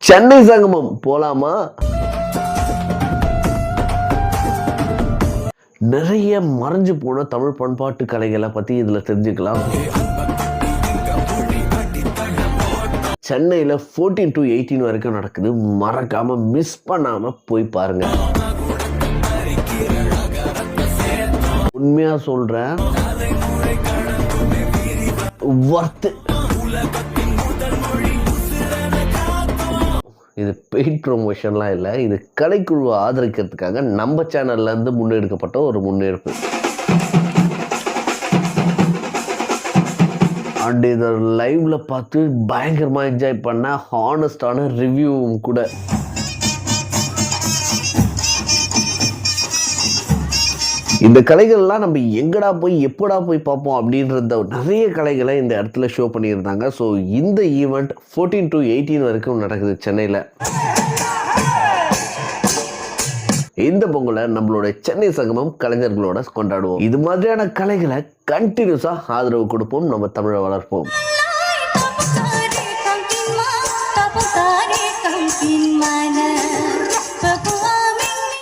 சென்னை சங்கமம் போலாமா? நிறைய மறைஞ்சு போன தமிழ் பண்பாட்டு கலைகளை பத்தி இதுல தெரிஞ்சுக்கலாம். சென்னையில 14 to 18 வரைக்கும் நடக்குது. மறக்காம மிஸ் பண்ணாம போய் பாருங்க. உண்மையா சொல்றேன், வர்த்து. இது பெய்ட் ப்ரொமோஷன்லாம் இல்லை, இது கலைக்குழுவை ஆதரிக்கிறதுக்காக நம்ம சேனல்ல இருந்து முன்னெடுக்கப்பட்ட ஒரு முன்னெடுப்பு. அண்ட் இதை லைவ்ல பார்த்து பயங்கரமா என்ஜாய் பண்ண ஹானஸ்டான ரிவ்யூவும் கூட. இந்த கலைகள்லாம் நம்ம எங்கடா போய் எப்படா போய் பார்ப்போம் அப்படின்றத நிறைய கலைகளை இந்த இடத்துல ஷோ பண்ணியிருந்தாங்க. ஸோ இந்த ஈவெண்ட் 14 to 18 வரைக்கும் நடக்குது சென்னையில். இந்த பொங்கலை நம்மளோட சென்னை சங்கமம் கலைஞர்களோட கொண்டாடுவோம். இது மாதிரியான கலைகளை கண்டினியூஸா ஆதரவு கொடுப்போம், நம்ம தமிழை வளர்ப்போம்.